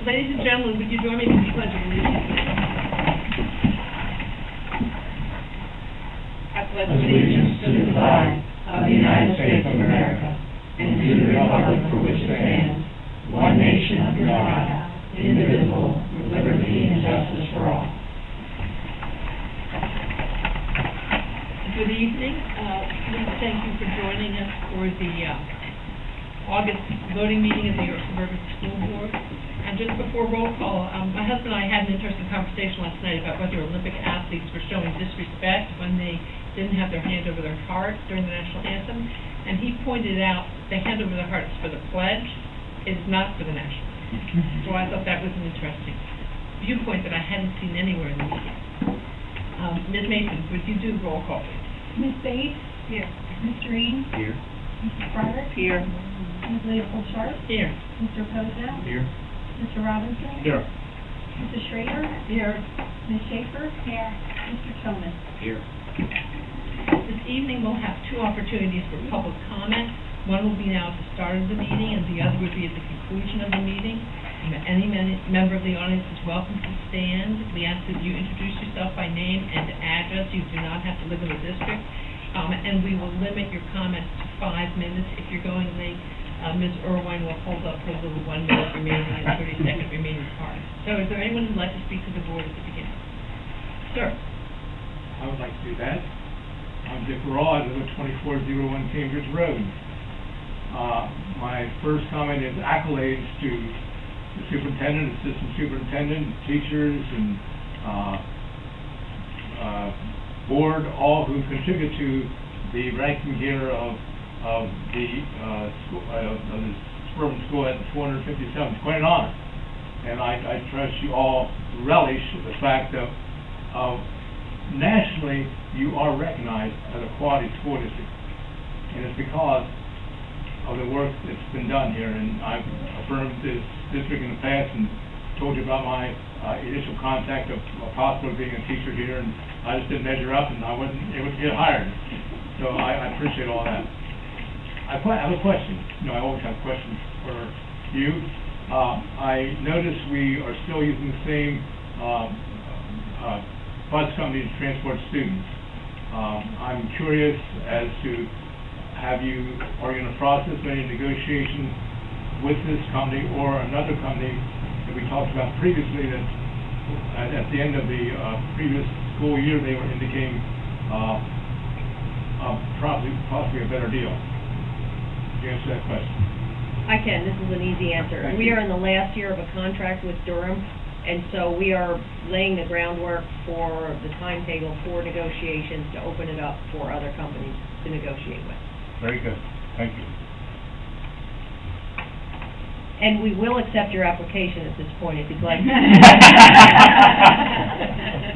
Ladies and gentlemen, would you join me in the Pledge of Allegiance? I pledge allegiance to the flag of the United States of America and to the republic for which it stands, one nation under God, indivisible, with liberty and justice for all. Good evening. Please thank you for joining us for the August voting meeting of the York Suburban School Board. And just before roll call, my husband and I had an interesting conversation last night about whether Olympic athletes were showing disrespect when they didn't have their hand over their heart during the national anthem. And he pointed out the hand over the heart is for the pledge, it is not for the national anthem. So I thought that was an interesting viewpoint that I hadn't seen anywhere in the media. Ms. Mason, would you do roll call, please? Ms. Bates? Here. Mr. Eden? Here. Mrs. Frederick? Here. Ms. Leopold Sharp? Here. Mr. Posnell? Here. Mr. Robinson? Here. Mrs. Schrader? Here. Ms. Schaefer? Here. Mr. Tillman? Here. This evening we'll have two opportunities for public comment. One will be now at the start of the meeting, and the other would be at the conclusion of the meeting. Any member of the audience is welcome to stand. We ask that you introduce yourself by name and address. You do not have to live in the district. And we will limit your comments to 5 minutes. If you're going late, Ms. Irwine will hold up her little 1 minute remaining and 30-second remaining card. So is there anyone who'd like to speak to the board at the beginning? Sir. I would like to do that. I'm Dick Raw. I live at 2401 Cambridge Road. My first comment is accolades to the superintendent, assistant superintendent, teachers, and board, all who contribute to the ranking here of the suburban school at 457. It's quite an honor, and I trust you all relish the fact that nationally you are recognized as a quality school district, and it's because of the work that's been done here. And I've affirmed this district in the past and told you about my initial contact of possibly being a teacher here, and I just didn't measure up and I wasn't able to get hired. So I appreciate all that. I have a question. You know, I always have questions for you. I notice we are still using the same bus company to transport students. I'm curious as to are you in the process of any negotiation with this company or another company that we talked about previously that at the end of the previous school year they were indicating possibly a better deal? Can you answer that question? I can. This is an easy answer. Thank we you. are in the last year of a contract with Durham, and so we are laying the groundwork for the timetable for negotiations to open it up for other companies to negotiate with. Very good. Thank you. And we will accept your application at this point if you'd like.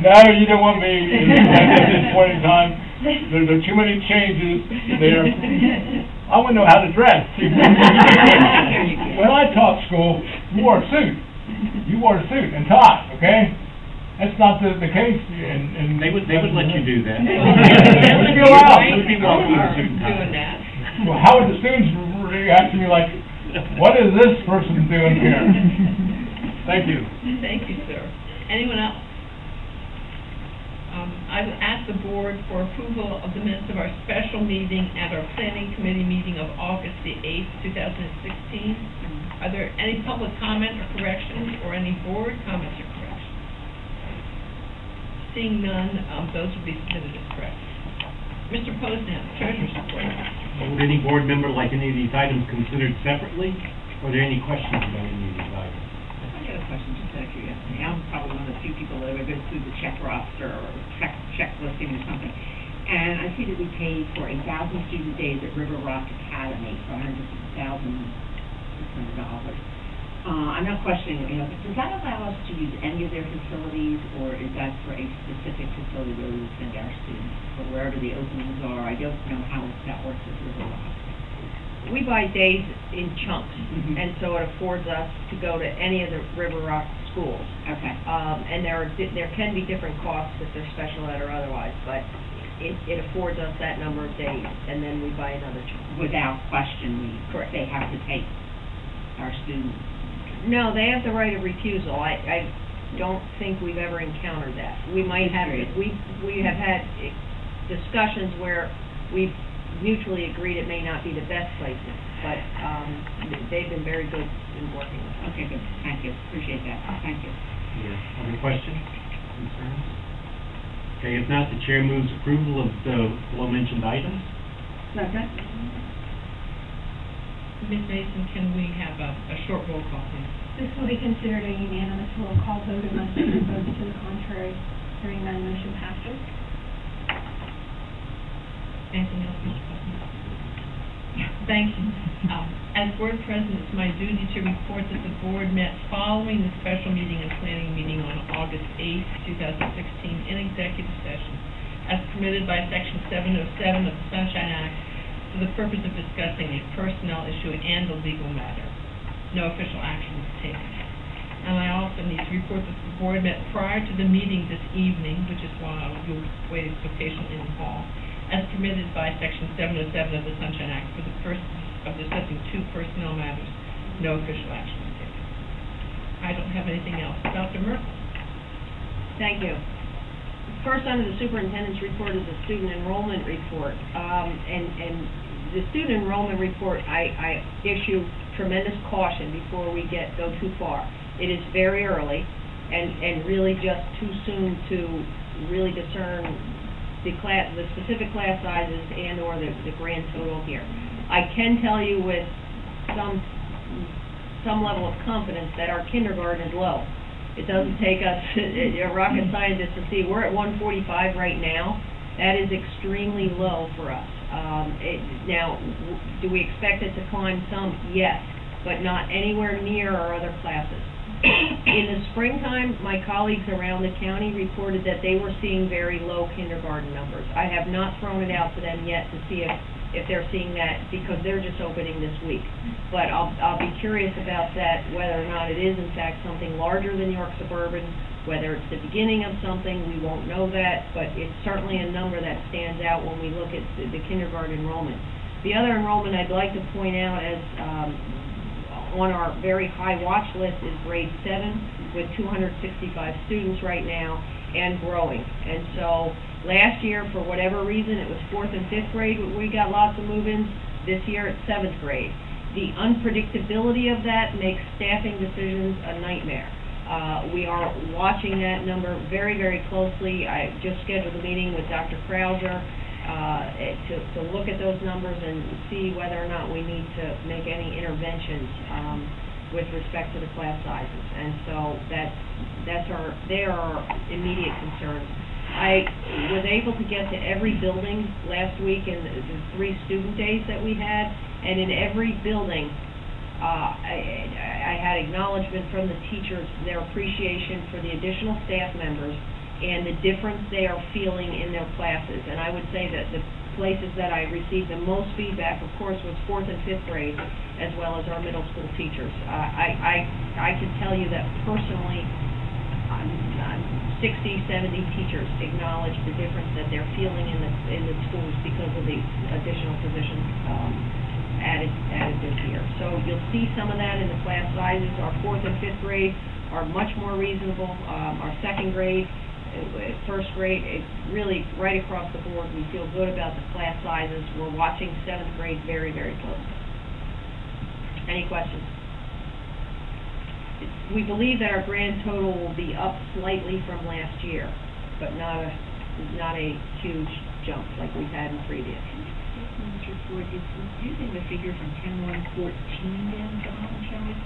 No, you don't want me at this point in time. There are too many changes there. I want to know how to dress. When I taught school, you wore a suit. You wore a suit and tie, okay? That's not the case. And They would let you do that. They would be allowed. They would be welcome to suit and tie. Doing that. Well, how would the students react to me like, what is this person doing here? Thank you. Thank you, sir. Anyone else? I would ask the board for approval of the minutes of our special meeting at our planning committee meeting of August the 8th, 2016. Are there any public comment or corrections or any board comments or corrections? Seeing none, those will be submitted as correct. Mr. Posnell, Treasurer's Report. Would any board member like any of these items considered separately? Are there any questions about any of these items? I got a question, just out of curiosity. I'm probably one of the few people that ever goes through the check roster or checklisting or something. And I see that we paid for 1,000 student days at River Rock Academy for $150,600. I'm not questioning it, does that allow us to use any of their facilities, or is that for a specific facility where we send our students, or wherever the openings are? I don't know how that works at River Rock. We buy days in chunks, Mm-hmm. and so it affords us to go to any of the River Rock schools. Okay. And there can be different costs if they're special ed or otherwise, but it affords us that number of days, and then we buy another chunk. Without question, Correct. they have to take our students. No, they have the right of refusal. I don't think we've ever encountered that. We might have, we have had discussions where we've mutually agreed it may not be the best placement, but they've been very good in working with us. Okay, good, thank you, appreciate that, thank you. Other questions, concerns? Okay, if not, the chair moves approval of the below-mentioned items. Second. Ms. Mason, can we have a short roll call, please? This will be considered a unanimous roll call vote unless there are votes to the contrary. Hearing none, motion passes. Anything else, Mr. President? Thank you. As board president, it's my duty to report that the board met following the special meeting and planning meeting on August 8th, 2016, in executive session, as permitted by Section 707 of the Sunshine Act, for the purpose of discussing a personnel issue and a legal matter. No official action was taken. And I also need to report that the board met prior to the meeting this evening, which is why you waited so patiently in the hall, as permitted by Section 707 of the Sunshine Act for the purpose of discussing two personnel matters. No official action was taken. I don't have anything else. Dr. Merkel? Thank you. First under the superintendent's report is the student enrollment report. And the student enrollment report, I issue tremendous caution before we go too far. It is very early and really just too soon to really discern the specific class sizes and or the grand total here. I can tell you with some level of confidence that our kindergarten is low. It doesn't take us a rocket scientist to see we're at 145 right now. That is extremely low for us. Now, do we expect it to climb some? Yes, but not anywhere near our other classes. In the springtime, my colleagues around the county reported that they were seeing very low kindergarten numbers. I have not thrown it out to them yet to see if they're seeing that, because they're just opening this week. But I'll be curious about that, whether or not it is in fact something larger than York Suburban, whether it's the beginning of something, we won't know that, but it's certainly a number that stands out when we look at the kindergarten enrollment. The other enrollment I'd like to point out as on our very high watch list is grade 7 with 265 students right now and growing. And so last year, for whatever reason, it was 4th and 5th grade we got lots of move-ins. This year it's 7th grade. The unpredictability of that makes staffing decisions a nightmare. We are watching that number very, very closely. I just scheduled a meeting with Dr. Krauser to look at those numbers and see whether or not we need to make any interventions with respect to the class sizes. And so they are our immediate concerns. I was able to get to every building last week in the 3 student days that we had, and in every building I had acknowledgement from the teachers, their appreciation for the additional staff members and the difference they are feeling in their classes. And I would say that the places that I received the most feedback, of course, was 4th and 5th grade, as well as our middle school teachers. I can tell you that personally, 60, 70 teachers acknowledge the difference that they're feeling in the schools because of the additional positions added this year. So you'll see some of that in the class sizes. Our 4th and 5th grade are much more reasonable. Our 2nd grade, 1st grade, it's really right across the board. We feel good about the class sizes. We're watching 7th grade very, very closely. Any questions? We believe that our grand total will be up slightly from last year, but not a huge jump like we've had in previous. Mr. Ford, is using the figure from 10-1-14 then, John, shall we? Is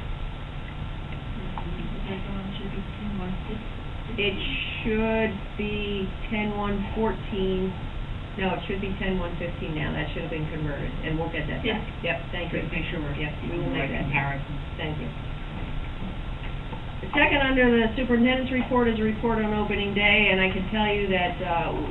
that on, should be 10-1-15? It should be 10-1-14. No, it should be 10-1-15 now. That should have been converted, and we'll get that back. Yep, thank you. Make sure we're Yes, we will make that comparison. Thank you. The second under the superintendent's report is a report on opening day, and I can tell you that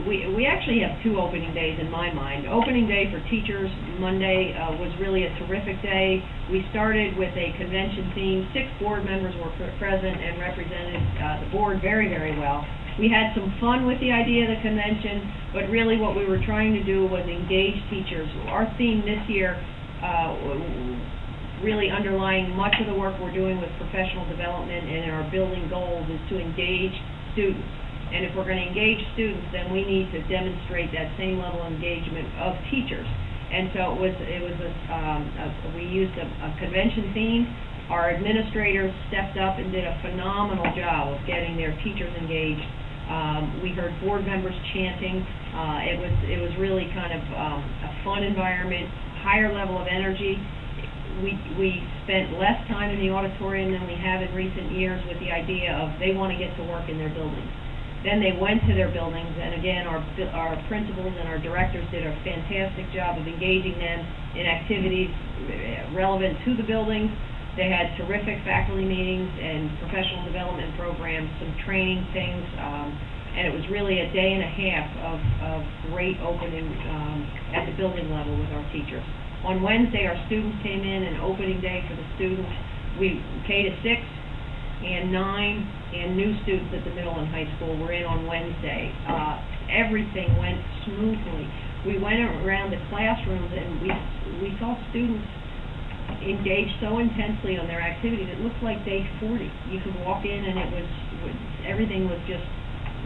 we actually have 2 opening days in my mind. Opening day for teachers, Monday, was really a terrific day. We started with a convention theme. 6 board members were present and represented the board very, very well. We had some fun with the idea of the convention, but really what we were trying to do was engage teachers. Our theme this year really underlying much of the work we're doing with professional development and our building goals is to engage students. And if we're going to engage students, then we need to demonstrate that same level of engagement of teachers. And so we used a convention theme. Our administrators stepped up and did a phenomenal job of getting their teachers engaged. We heard board members chanting. It was really kind of a fun environment, higher level of energy. We spent less time in the auditorium than we have in recent years with the idea of they want to get to work in their buildings. Then they went to their buildings, and again, our principals and our directors did a fantastic job of engaging them in activities relevant to the buildings. They had terrific faculty meetings and professional development programs, some training things, and it was really a day and a half of great opening at the building level with our teachers. On Wednesday, our students came in, and opening day for the students, we K to 6 and 9 and new students at the middle and high school were in on Wednesday. Everything went smoothly. We went around the classrooms, and we saw students engaged so intensely on their activities. It looked like day 40. You could walk in, and everything was just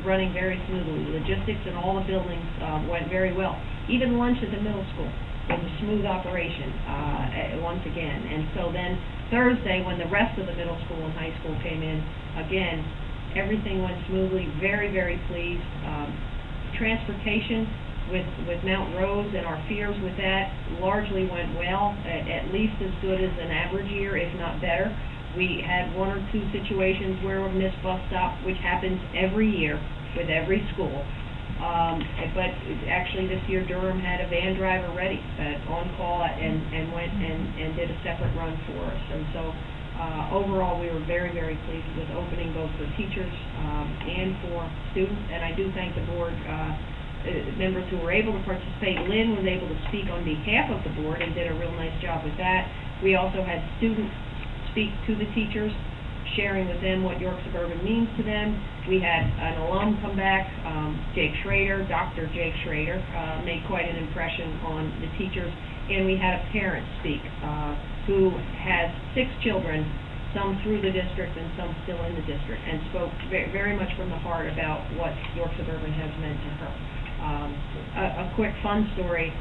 running very smoothly. Logistics in all the buildings went very well. Even lunch at the middle school was a smooth operation once again. And so then Thursday, when the rest of the middle school and high school came in, again, everything went smoothly. Very, very pleased. Transportation with Mount Rose and our fears with that largely went well, at least as good as an average year, if not better. We had one or two situations where we missed bus stop, which happens every year with every school. But actually this year Durham had a van driver ready on call and went and did a separate run for us. And so overall we were very, very pleased with opening both for teachers and for students. And I do thank the board members who were able to participate. Lynn was able to speak on behalf of the board and did a real nice job with that. We also had students speak to the teachers, sharing with them what York Suburban means to them. We had an alum come back, Jake Schrader, Dr. Jake Schrader, made quite an impression on the teachers. And we had a parent speak who has 6 children, some through the district and some still in the district, and spoke very much from the heart about what York Suburban has meant to her. A quick fun story.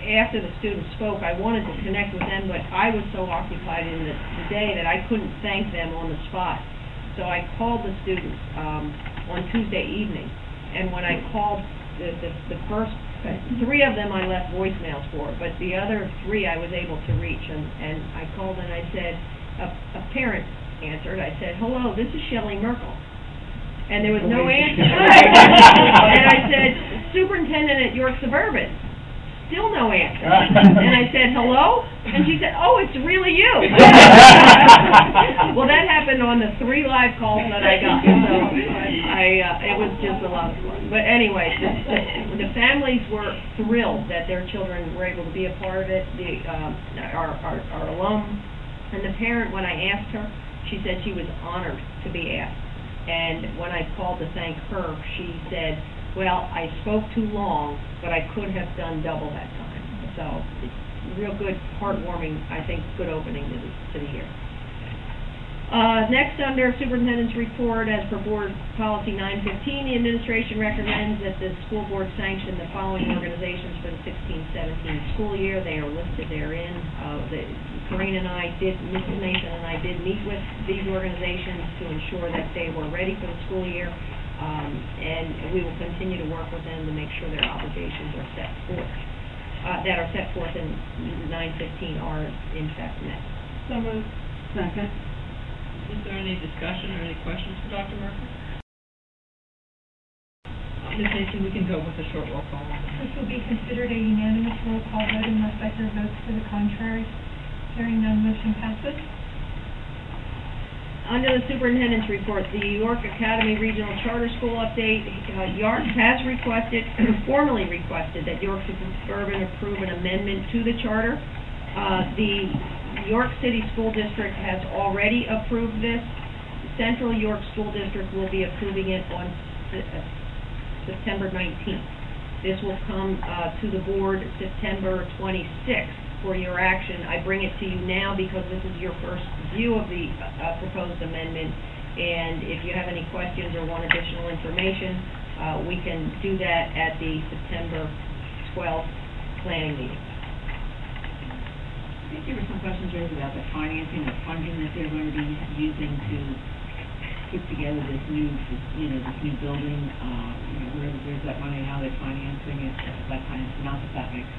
After the students spoke, I wanted to connect with them, but I was so occupied in the day that I couldn't thank them on the spot. So I called the students on Tuesday evening, and when I called the first 3 of them I left voicemails for, but the other 3 I was able to reach, and I called and I said, a parent answered. I said, "Hello, this is Shelley Merkel." And there was no answer. And I said, "Superintendent at York Suburban." Still no answer. And I said, "Hello?" And she said, "Oh, it's really you." Well, that happened on the 3 live calls that I got. So it was just a lot of fun. But anyway, the families were thrilled that their children were able to be a part of it. Our alum and the parent, when I asked her, she said she was honored to be asked. And when I called to thank her, she said, "Well, I spoke too long, but I could have done double that time." So it's real good, heartwarming, I think, good opening to the year. Next, under Superintendent's Report, as per Board Policy 915, the administration recommends that the school board sanction the following organizations for the 16-17 school year. They are listed therein. Karina and I Mrs. Mason and I did meet with these organizations to ensure that they were ready for the school year. And we will continue to work with them to make sure their obligations are set forth in 915 are in fact met. So moved. Second. Is there any discussion or any questions for Dr. Merkel? Ms. Mason, we can go with a short roll call. This will be considered a unanimous roll call vote unless I hear votes to the contrary. Hearing none, motion passes. Under the Superintendent's Report, the York Academy Regional Charter School update, York has formally requested that York Suburban approve an amendment to the charter. The York City School District has already approved this. Central York School District will be approving it on September 19th. This will come to the board September 26th for your action. I bring it to you now because this is your first view of the proposed amendment, and if you have any questions or want additional information, we can do that at the September 12th planning meeting. I think there were some questions raised about the financing, the funding that they're going to be using to put together this new building. Where's that money, how they're financing it, that kind of, not that that makes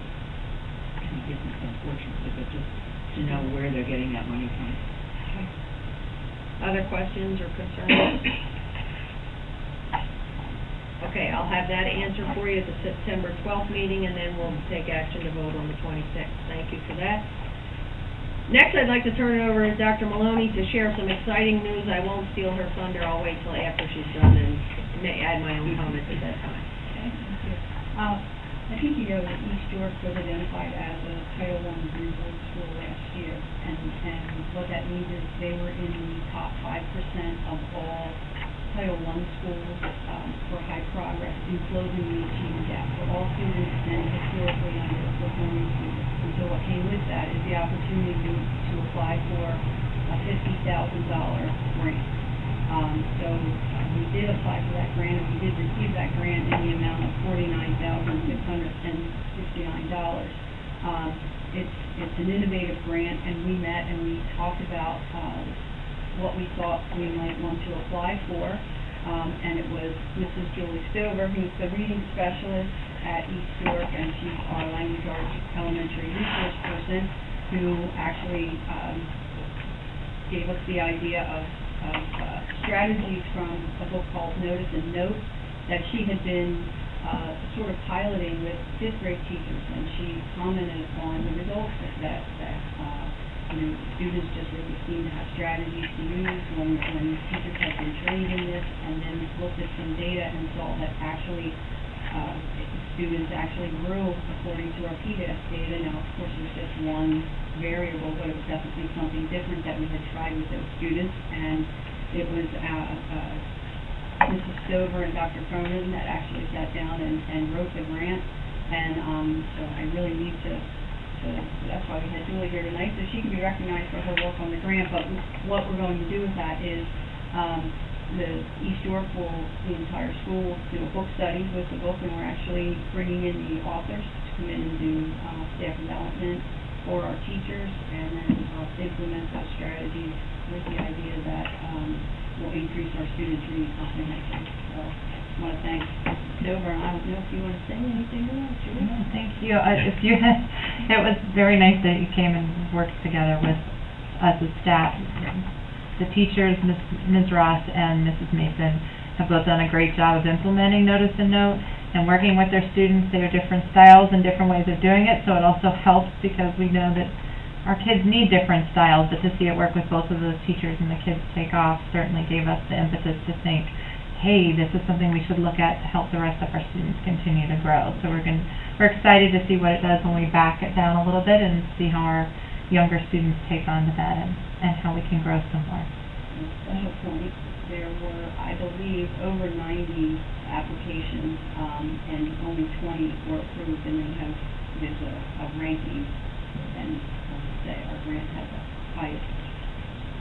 any difference, unfortunately, but just to know where they're getting that money from. Other questions or concerns? Okay, I'll have that answer for you at the September 12th meeting, and then we'll take action to vote on the 26th. Thank you for that. Next, I'd like to turn it over to Dr. Maloney to share some exciting news. I won't steal her thunder. I'll wait till after she's done and may add my own comments at that time. Okay, thank you. I think you know that East York was identified as a Title I reward school last year, and what that means is they were in the top 5% of all Title I schools for high progress in closing the achievement gap for all students and historically underperforming students. And so what came with that is the opportunity to apply for a $50,000 grant. So we did apply for that grant, and we did receive that grant in the amount of $49,669. It's an innovative grant, and we met and we talked about what we thought we might want to apply for, and it was Mrs. Julie Stover, who's the reading specialist at East York, and she's our language arts elementary resource person, who actually gave us the idea of strategies from a book called Notice and Note that she had been sort of piloting with fifth grade teachers, and she commented on the results that students just really seem to have strategies to use when teachers have been trained in this, and then looked at some data and saw that actually students actually grew according to our PDAS data. Now, of course, it was just one variable, but it was definitely something different that we had tried with those students, and it was Mrs. Stover and Dr. Cronin that actually sat down and wrote the grant, and so I really need to that's why we had Julie here tonight, so she can be recognized for her work on the grant. But what we're going to do with that is the East York the entire school, do a book study with the book, and we're actually bringing in the authors to come in and do staff development for our teachers, and then implement those strategies with the idea that will increase our students' reading comprehension. So I want to thank Stover, and I don't know if you want to say anything about it, Julie. No, thank you. It was very nice that you came and worked together with us as staff. The teachers, Ms. Ross and Mrs. Mason, have both done a great job of implementing Notice and Note and working with their students. They are different styles and different ways of doing it, so it also helps because we know that our kids need different styles, but to see it work with both of those teachers and the kids take off certainly gave us the impetus to think, hey, this is something we should look at to help the rest of our students continue to grow. So we're excited to see what it does when we back it down a little bit and see how our younger students take on to that and how we can grow some more. Special point, there were, I believe, over 90 applications, and only 20 were approved, and there's a ranking, and as I say, our grant has a highest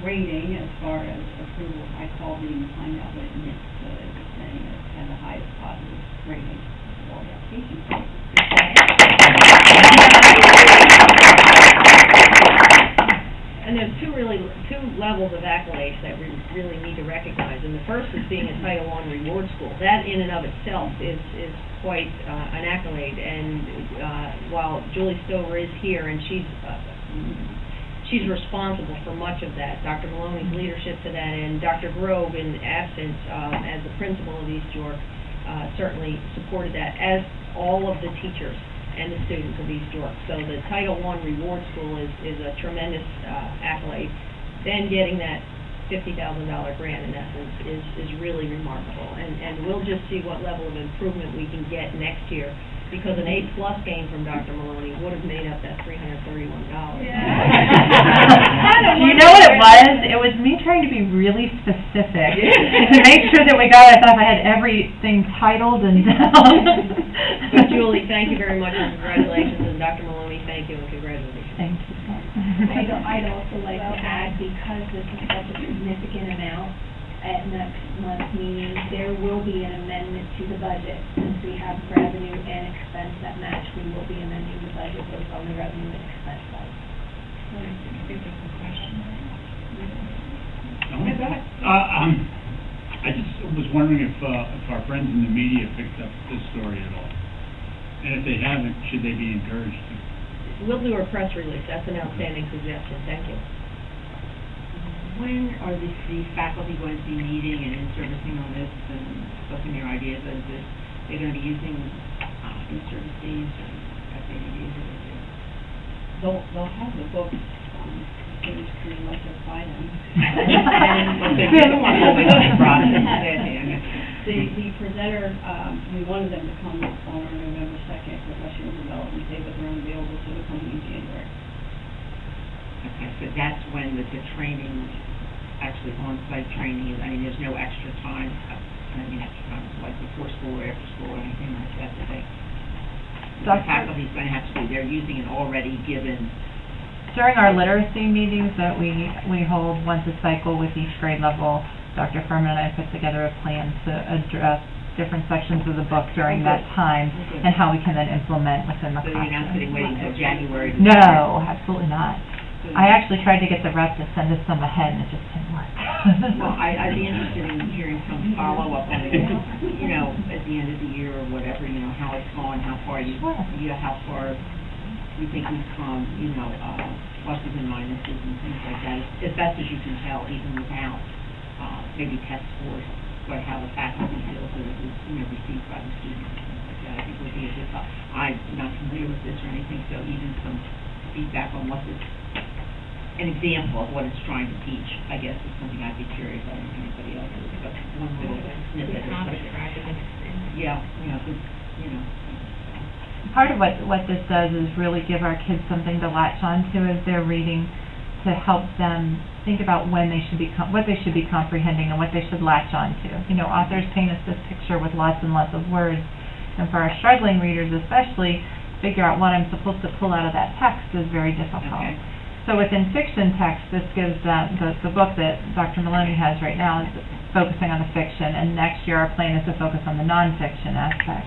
rating as far as approval. I called in to find out what it meant, so it was saying it had the highest positive rating of all the applications. And there's two levels of accolades that we really need to recognize. And the first is being a Title I reward school. That in and of itself is quite an accolade. And while Julie Stover is here and she's responsible for much of that, Dr. Maloney's leadership to that end, Dr. Grove in absence as the principal of East York certainly supported that, as all of the teachers and the students of East York. So the Title I reward school is a tremendous accolade. Then getting that $50,000 grant, in essence, is really remarkable. And we'll just see what level of improvement we can get next year, because an A+ gain from Dr. Maloney would have made up that $331. Yeah. You know what it was? It was me trying to be really specific to make sure that we got it. I thought I had everything titled and down. But Julie, thank you very much and congratulations, and Dr. Maloney, thank you and congratulations. Thank you. I'd also like to add, because this is such a significant amount, at next month's meeting, there will be an amendment to the budget. Since we have revenue and expense that match, we will be amending the budget both on the revenue and expense side. I just was wondering if our friends in the media picked up this story at all. And if they haven't, should they be encouraged to? We'll do a press release. That's an outstanding suggestion. Thank you. When are the faculty going to be meeting and in-servicing on this and discussing your ideas? Is this, they're going to be using in-services or FADs or They'll have the books, students can let them buy them. The presenter, we wanted them to come on November 2nd, professional development day, but they're unavailable, so they're coming in January. Okay, so that's when the training, actually on-site training is, I mean, there's no extra time, extra time, like before school or after school or anything like that today. The faculty's going to have to be, they're using an already given. During our literacy meetings that we hold once a cycle with each grade level, Dr. Furman and I put together a plan to address different sections of the book during that time and how we can then implement within the classroom. So you're not sitting waiting until January? No, absolutely not. I actually tried to get the rep to send us some ahead, and it just didn't work. Well, I'd be interested in hearing some follow-up on it, you know, at the end of the year or whatever, you know, how it's gone, how far how far you think we've come, you know, pluses and minuses and things like that, as best as you can tell, even without maybe test scores, but how the faculty feels that it was, you know, received by the students and things like that. I think would be a good thought. I'm not familiar with this or anything, so even some feedback on what this, an example of what it's trying to teach, I guess, is something I'd be curious. I don't know if anybody else is, but one little snippet or something. Yeah, you know. Part of what this does is really give our kids something to latch on to as they're reading, to help them think about when they should be what they should be comprehending and what they should latch on to. You know, authors paint us this picture with lots and lots of words, and for our struggling readers especially, figure out what I'm supposed to pull out of that text is very difficult. Okay. So within fiction text, this gives them, the book that Dr. Maloney has right now is focusing on the fiction, and next year our plan is to focus on the nonfiction aspect.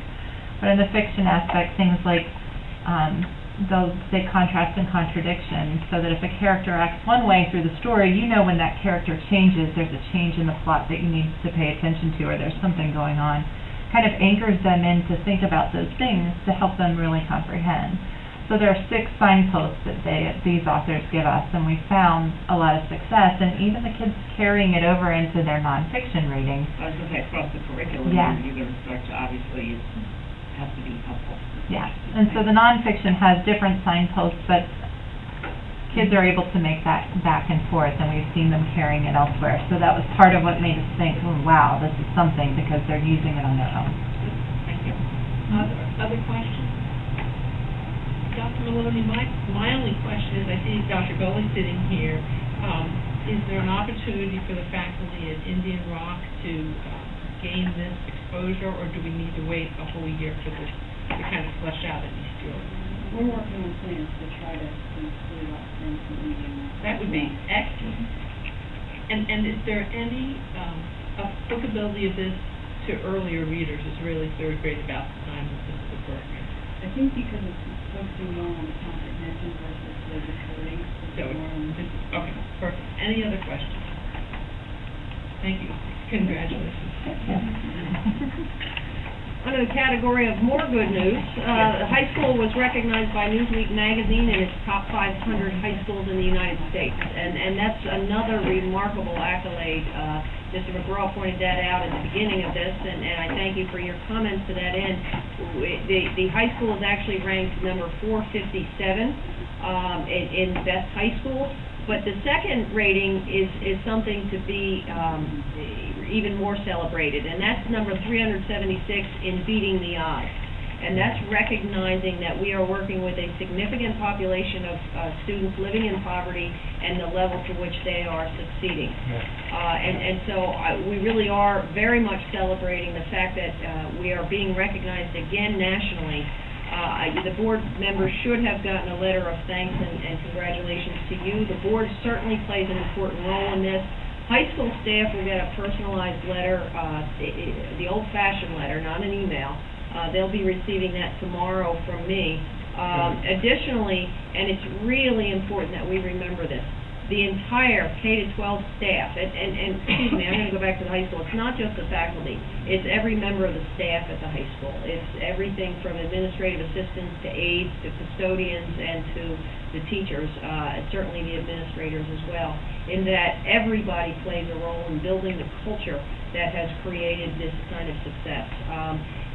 But in the fiction aspect, things like they'll say contrast and contradiction, so that if a character acts one way through the story, you know when that character changes, there's a change in the plot that you need to pay attention to, or there's something going on. Kind of anchors them in to think about those things to help them really comprehend. So there are 6 signposts that these authors give us, and we found a lot of success, and even the kids carrying it over into their nonfiction reading. I was going to say, across the curriculum, Yeah. you're going to start to, obviously, it has to be helpful. Yeah, and so the nonfiction has different signposts, but kids are able to make that back and forth, and we've seen them carrying it elsewhere. So that was part of what made us think, oh, wow, this is something, because they're using it on their own. Thank you. Other questions? Dr. Maloney, my only question is, I see Dr. Gully sitting here. Is there an opportunity for the faculty at Indian Rock to gain this exposure, or do we need to wait a whole year for this to kind of flesh out at East Georgia? We're working on plans to try to include our friends in Indian Rock. That would be excellent. And is there any applicability of this to earlier readers? Is really 3rd grade about the time that this is a program? I think because it's focusing more on the comprehension versus the recording. Okay, perfect. Any other questions? Thank you. Congratulations. Under the category of more good news, the high school was recognized by Newsweek magazine in its top 500 high schools in the United States, and that's another remarkable accolade. Mr. McGraw pointed that out at the beginning of this, and I thank you for your comments to that end. The high school is actually ranked number 457 in best high schools, but the second rating is something to be even more celebrated, and that's number 376 in beating the odds. And that's recognizing that we are working with a significant population of students living in poverty and the level to which they are succeeding. And so we really are very much celebrating the fact that we are being recognized again nationally The board members should have gotten a letter of thanks and congratulations to you. The board certainly plays an important role in this. High school staff will get a personalized letter, the old-fashioned letter, not an email. They'll be receiving that tomorrow from me. Additionally, and it's really important that we remember this, the entire K-12 staff, and excuse me, I'm going to go back to the high school. It's not just the faculty. It's every member of the staff at the high school. It's everything from administrative assistants to aides to custodians and to the teachers, and certainly the administrators as well, in that everybody plays a role in building the culture that has created this kind of success.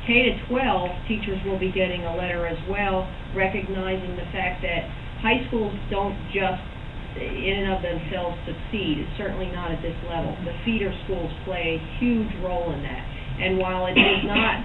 K-12 teachers will be getting a letter as well, recognizing the fact that high schools don't just in and of themselves succeed. It's certainly not at this level. The feeder schools play a huge role in that. And while it is not,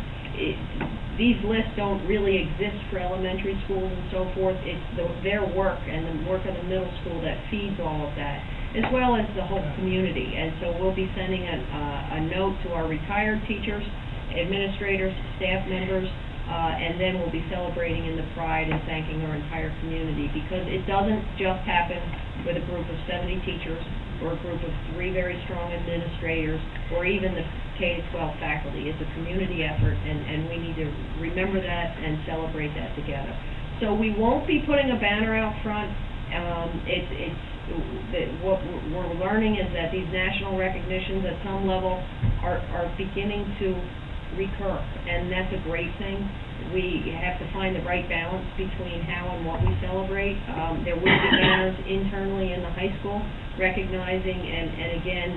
these lists don't really exist for elementary schools and so forth, it's their work and the work of the middle school that feeds all of that, as well as the whole community. And so we'll be sending a note to our retired teachers, administrators, staff members, and then we'll be celebrating in the pride and thanking our entire community, because it doesn't just happen with a group of 70 teachers or a group of 3 very strong administrators or even the K-12 faculty. It's a community effort, and we need to remember that and celebrate that together. So we won't be putting a banner out front. What we're learning is that these national recognitions at some level are beginning to recur, and that's a great thing. We have to find the right balance between how and what we celebrate. There will be banners internally in the high school recognizing and again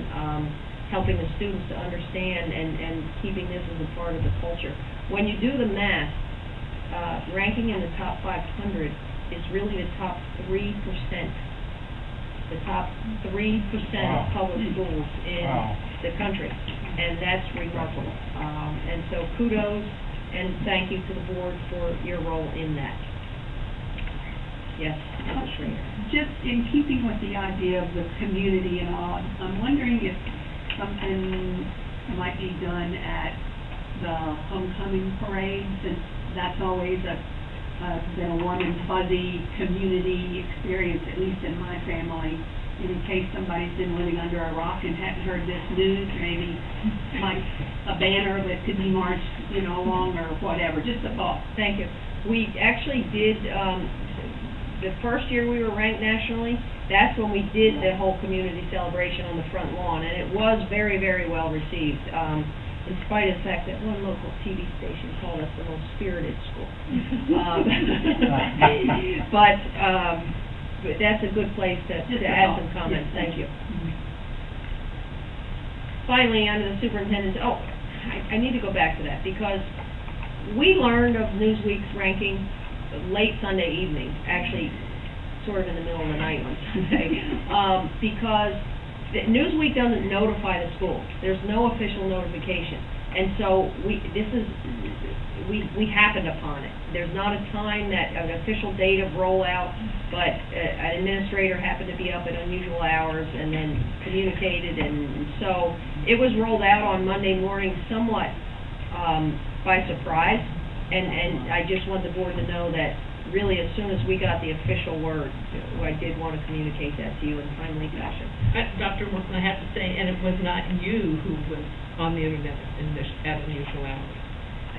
helping the students to understand and keeping this as a part of the culture. When you do the math, ranking in the top 500 is really the top 3%. The top 3% of public schools in the country, and that's remarkable. And so kudos and thank you to the board for your role in that. Yes, Mrs. Schrader. Just in keeping with the idea of the community and all, I'm wondering if something might be done at the homecoming parade, since that's always been a warm and fuzzy community experience, at least in my family. And in case somebody's been living under a rock and hadn't heard this news, maybe like a banner that could be marched, along or whatever. Just a thought. Thank you. We actually did, the first year we were ranked nationally, that's when we did the whole community celebration on the front lawn, and it was very, very well received. In spite of the fact that one local TV station called us the most spirited school. But that's a good place to add some comments. Thank you. Finally, under the superintendent's, I need to go back to that, because we learned of Newsweek's ranking late Sunday evening, actually sort of in the middle of the night on Sunday, because Newsweek doesn't notify the school. There's no official notification. And so we happened upon it. There's not a time that an official date of rollout, but an administrator happened to be up at unusual hours and then communicated, and so it was rolled out on Monday morning somewhat by surprise, and I just want the board to know that really as soon as we got the official word, I did want to communicate that to you in a timely fashion. Dr. Wilson, I have to say, and it was not you who was on the internet at unusual hours.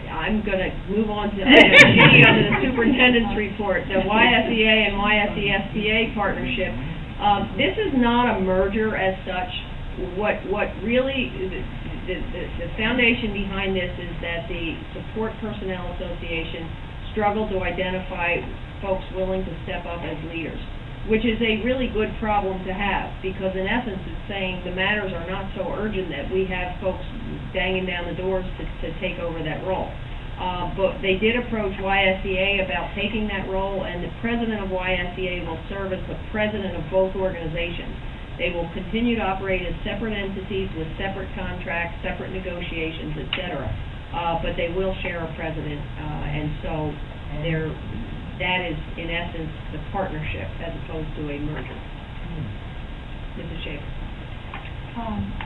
I'm going to move on to item G under the superintendent's report, the YSEA and YSESTA partnership. This is not a merger as such. What really the foundation behind this is that the Support Personnel Association struggled to identify folks willing to step up as leaders, which is a really good problem to have, because in essence it's saying the matters are not so urgent that we have folks banging down the doors to take over that role. But they did approach YSEA about taking that role, and the president of YSEA will serve as the president of both organizations. They will continue to operate as separate entities with separate contracts, separate negotiations, etc. But they will share a president, and so that is, in essence, the partnership as opposed to a merger. Mrs. Schaefer.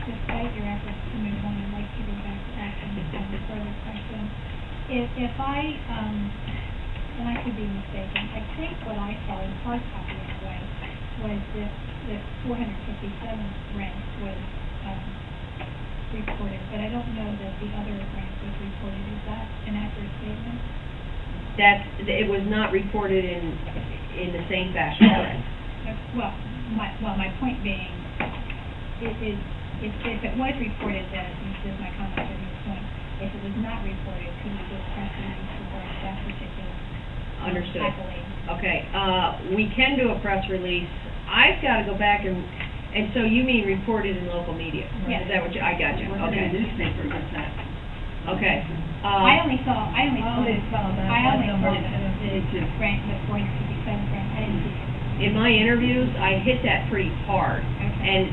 Despite your efforts to move on, I'd like to go back and ask a further question. If I and I could be mistaken, I think what I saw in hard copy anyway, was that the 457 rent was, reported, but I don't know that the other rent was reported. Is that an accurate statement? It was not reported in the same fashion, correct? Well, my point being, if it was reported, then this is my comment on your point. If it was not reported, could we do a press release for that particular Understood. accolade? Okay, we can do a press release. I've got to go back and so you mean reported in local media? Yes. Is that what I got you, Wasn't okay. in the newspaper, but that. Okay. I only saw the grant, the 457 grant, I didn't see it. In my interviews, I hit that pretty hard, Okay. and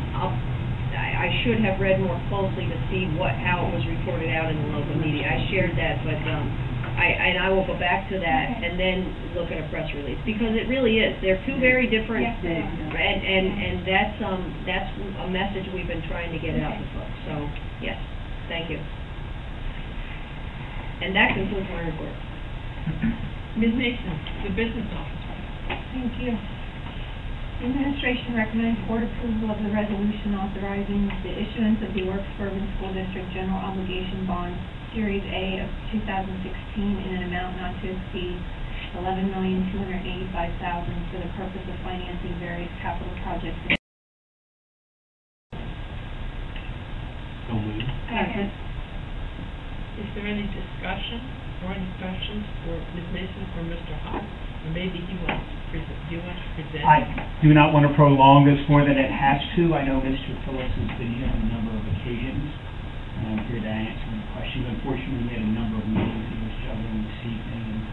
I should have read more closely to see how it was reported out in the local media. I shared that, but I will go back to that Okay. and then look at a press release, because it really is. They're two very different, Yes, they are. and that's a message we've been trying to get out to folks. So yes, thank you. And that concludes my report. Ms. Mason, the business officer. Thank you. The administration recommends board approval of the resolution authorizing the issuance of the Works Suburban School District General Obligation Bond, Series A of 2016, in an amount not to exceed $11,285,000 for the purpose of financing various capital projects. So moved. Second. Is there any discussion or any questions for Ms. Mason or Mr. Haas? Or maybe he wants to present, do you want to present? I do not want to prolong this more than it has to. I know Mr. Phillips has been here on a number of occasions, and I'm here to answer any questions. Unfortunately, he had a number of meetings he was juggling this evening, and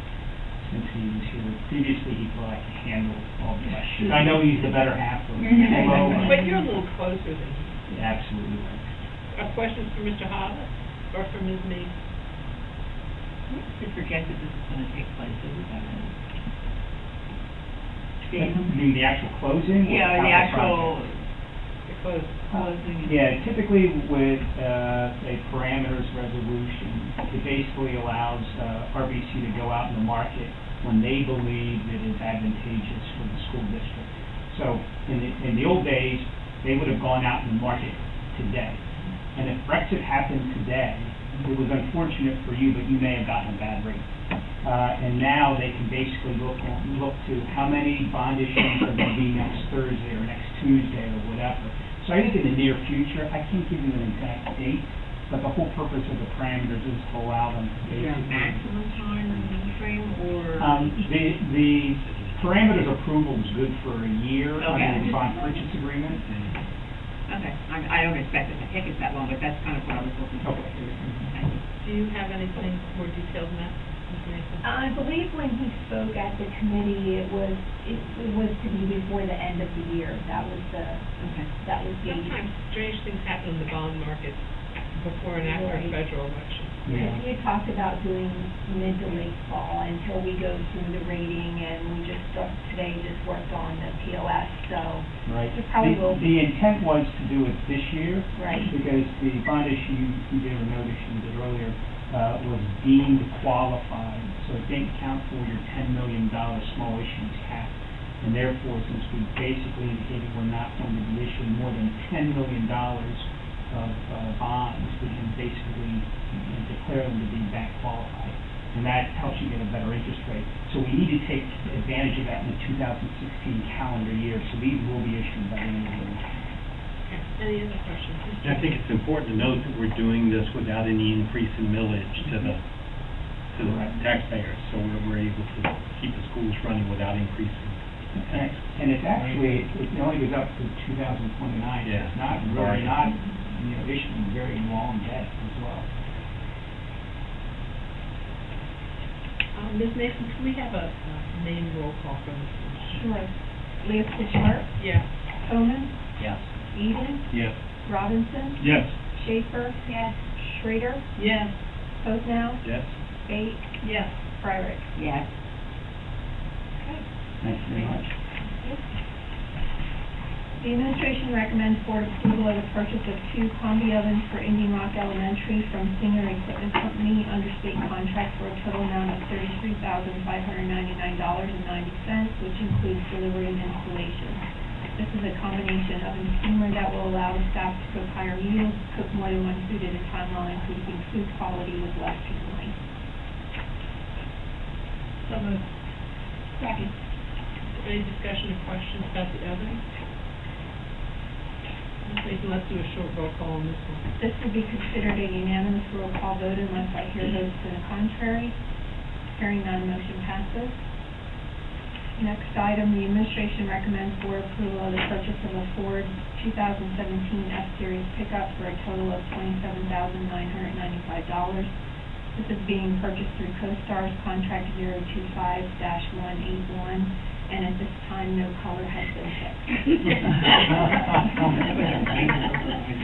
since he was here previously, he thought I could handle all the questions. I know he's the better half of it. But you're a little closer than he. Absolutely right. Questions for Mr. Haas or for Ms. Mason? What's the projected this is going to take place? Is that You mean the actual closing? or Yeah, the capital actual project? closing. Yeah, typically with a parameters resolution, it basically allows RBC to go out in the market when they believe it is advantageous for the school district. So in the old days, they would have gone out in the market today. And if Brexit happened today, it was unfortunate for you, but you may have gotten a bad rate. And now they can basically look to how many bond issues are going to be next Thursday or next Tuesday or whatever. So I think in the near future, I can't give you an exact date, but the whole purpose of the parameters is to allow them to Is there a basically... maximum time frame or? The parameters approval is good for a year Okay. under the bond purchase agreement. Okay, I don't expect it to take us that long, but that's kind of what I was looking for. Okay. Thank you. Do you have anything more detailed than that, Ms. Mason? I believe when he spoke at the committee, it was to be before the end of the year. That was the Sometimes strange things happen in the bond market before and after a federal election. Yeah. He had talked about doing mid to late fall until we go through the rating, and we just worked on the POS, so Right. it probably will. The intent was to do it this year. Right. Because the bond issue you did, or note issue you did earlier, was deemed qualified, so it didn't count for your $10 million small issuance cap. And therefore, since we basically indicated we're not going to be issuing more than $10 million of bonds, we can basically declare them to be bank qualified. And that helps you get a better interest rate. So we need to take advantage of that in the 2016 calendar year, so these will be issued by the end of the year. Any other questions? I think it's important to note that we're doing this without any increase in millage to the taxpayers, so we're able to keep the schools running without increasing the tax. And it's actually, it only goes up to 2029. Yeah. It's not really, issuing very long debt as well. Ms. Mason, can we have a name roll call from this one? Sure. Leah Sharp, Yes. Coman, Yes. Eden, Yes. Robinson, Yes. Schaefer, Yes. Schrader, Yes. Posnell, Yes. Bate, Yes. Freilich. Yes. Thank you very much. The administration recommends board approval of the purchase of 2 combi ovens for Indian Rock Elementary from Singer Equipment Company under state contract for a total amount of $33,599.90, which includes delivery and installation. This is a combination of a steamer that will allow the staff to cook higher meals, cook more than one food at a time while increasing food quality with less handling. So moved. Second. Any discussion or questions about the oven? Okay, so let's do a short roll call on this one. This will be considered a unanimous roll call vote unless I hear votes to the contrary. Hearing none, motion passes. Next item, the administration recommends board approval of the purchase of a Ford 2017 F-Series pickup for a total of $27,995. This is being purchased through CoStar's contract 025-181. And at this time, no color has been picked.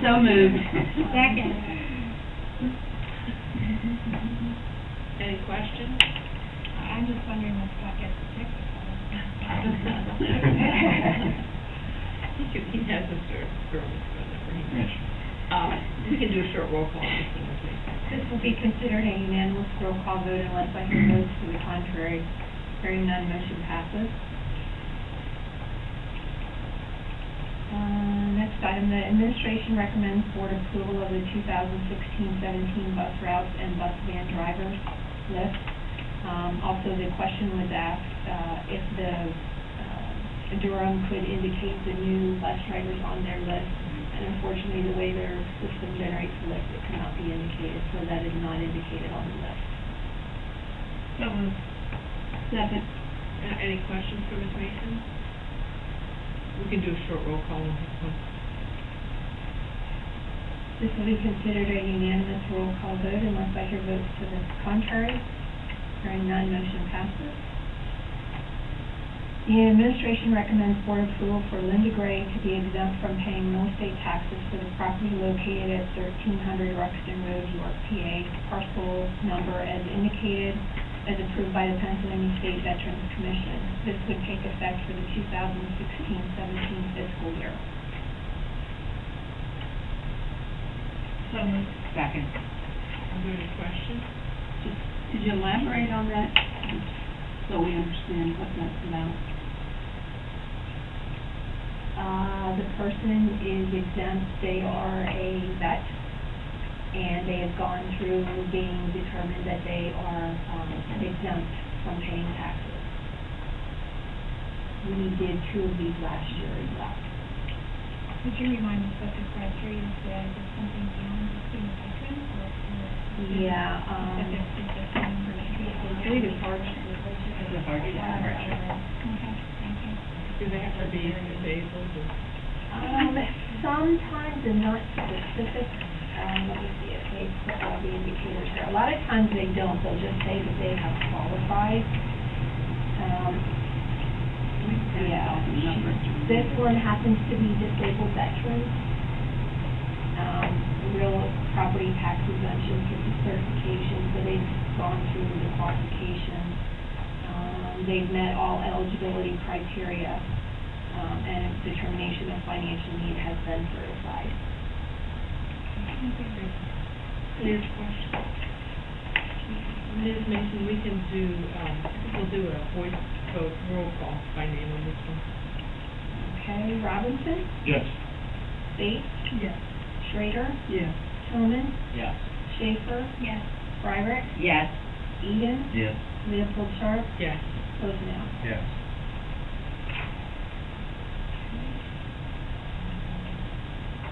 So moved. Second. Any questions? I'm just wondering if Scott gets to pick the color. He has a girl that's going over. We can do a short roll call on this one, please. This will be considered a unanimous roll call vote unless I hear votes to the contrary. Hearing none, motion passes. Next item, the administration recommends board approval of the 2016-17 bus routes and bus van drivers list. Also, the question was asked if the Durham could indicate the new bus drivers on their list. And unfortunately, the way their system generates the list, it cannot be indicated, so that is not indicated on the list. So moved. Second. Any questions for Ms. Mason? We can do a short roll call on this one. This will be considered a unanimous roll call vote unless I hear votes to the contrary. Hearing none, motion passes. The administration recommends board approval for Linda Gray to be exempt from paying real estate taxes for the property located at 1300 Ruxton Road, York, PA, parcel number as indicated, as approved by the Pennsylvania State Veterans Commission. This would take effect for the 2016-17 fiscal year. So moved. Second. Are there any questions? Could you elaborate on that, so we understand what that's about? The person is exempt, they are a vet, and they have gone through being determined that they are exempt from paying taxes. We did 2 of these last year as well. Could you remind us what the criteria is? Is it something beyond just being a veteran, or? Yeah, I believe it's hard. It's a hard Okay, thank you. Do they have to be disabled or? Sometimes they're not specific. Let me see if they put all the indicators here. A lot of times they don't. They'll just say that they have qualified. Yeah. This one happens to be disabled veterans. Real property tax exemption, certification, so they've gone through the qualifications. They've met all eligibility criteria, and determination of financial need has been certified. Any questions? Ms. Mason, we can do, we'll do a voice vote roll call by name on this one. Okay, Robinson, Yes. Bates, Yes. Schrader, Yes. Tillman, Yes. Schaefer, Yes. Fryrick, Yes. Eden, Yes. Leopold Sharp, Yes. Posnell. Yes.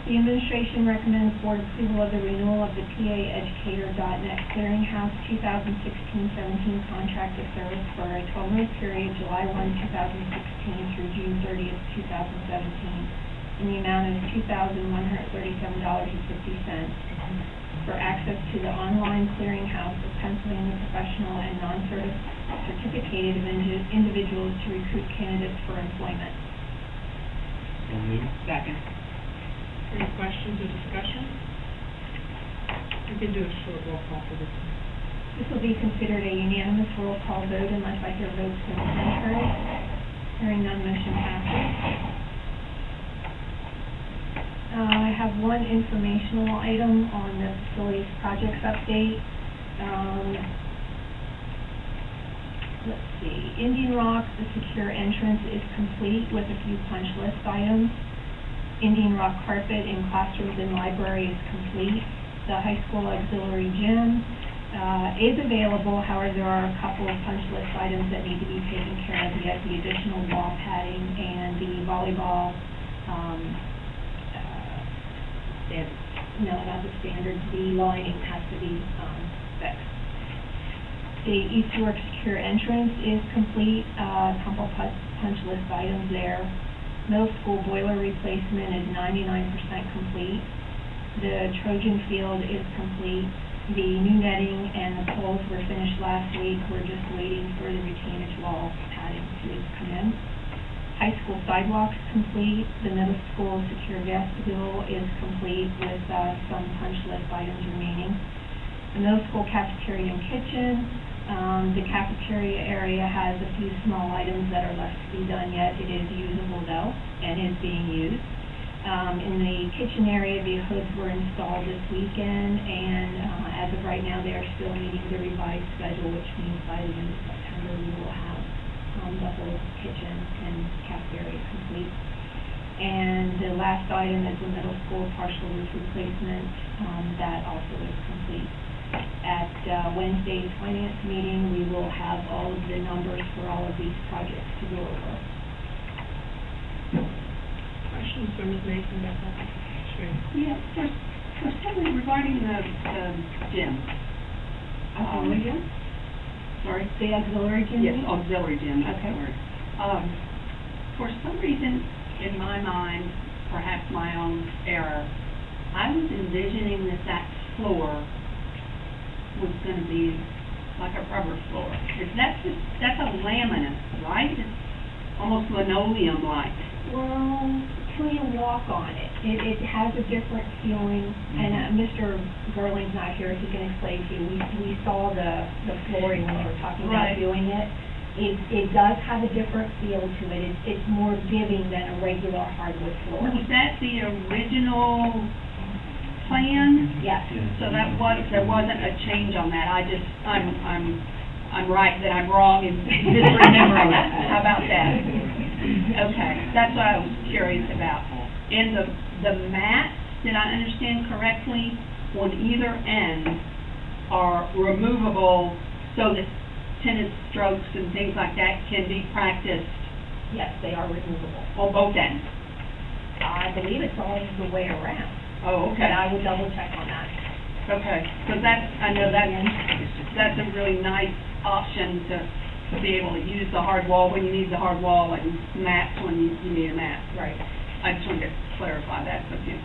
The administration recommends board approval of the renewal of the PAEducator.net Clearinghouse 2016-17 contract of service for a 12-month period, July 1, 2016 through June 30th, 2017, in the amount of $2,137.50 for access to the online clearinghouse of Pennsylvania professional and non-certificated individuals to recruit candidates for employment. So moved. Second. Any questions or discussion? We can do a short roll call for this one. This will be considered a unanimous roll call vote unless I hear votes to the contrary. Hearing none, motion passes. I have one informational item on the facilities projects update. Let's see, Indian Rock, the secure entrance is complete with a few punch list items. Indian Rock carpet in classrooms and library is complete. The high school auxiliary gym is available, however, there are a couple of punch list items that need to be taken care of yet, the additional wall padding and the volleyball, no, not the standards, the lining has to be fixed. The East York secure entrance is complete, a couple punch list items there. Middle school boiler replacement is 99% complete. The Trojan field is complete. The new netting and the poles were finished last week. We're just waiting for the retainage wall padding to come in. High school sidewalks complete. The middle school secure vestibule is complete with some punch list items remaining. The middle school cafeteria and kitchen. The cafeteria area has a few small items that are left to be done yet. It is usable though and is being used. In the kitchen area, the hoods were installed this weekend, and as of right now, they are still meeting the revised schedule, which means by the end of September, we will have the whole kitchen and cafeteria complete. And the last item is the middle school partial roof replacement. That also is complete. At Wednesday's finance meeting, we will have all of the numbers for all of these projects to go over. Questions for Ms. Mason about that? Sure. Yeah, for something regarding the gym. Auxiliary gym? Sorry? The auxiliary gym? Yes, auxiliary gym, that's the Okay. word. For some reason, in my mind, perhaps my own error, I was envisioning that floor was going to be like a rubber floor. That's a laminate, right? It's almost linoleum-like. Well, till you walk on it, it has a different feeling, and Mr. Gerling's not here, he can explain to you. We saw the flooring when we were talking about Right. doing it. It does have a different feel to it. It's more giving than a regular hardwood floor. Was that the original plan? Yes. So there wasn't a change on that. I'm right that I'm wrong in misremembering it. How about that? Okay, that's what I was curious about. And the mats, did I understand correctly, on either end are removable so that tennis strokes and things like that can be practiced Yes, they are removable. on both ends? I believe it's all the way around, Oh, but okay. I will double check on that. Okay, because I know that's a really nice option to be able to use the hard wall when you need the hard wall and mats when you need a mat. Right. I just wanted to clarify that, so if you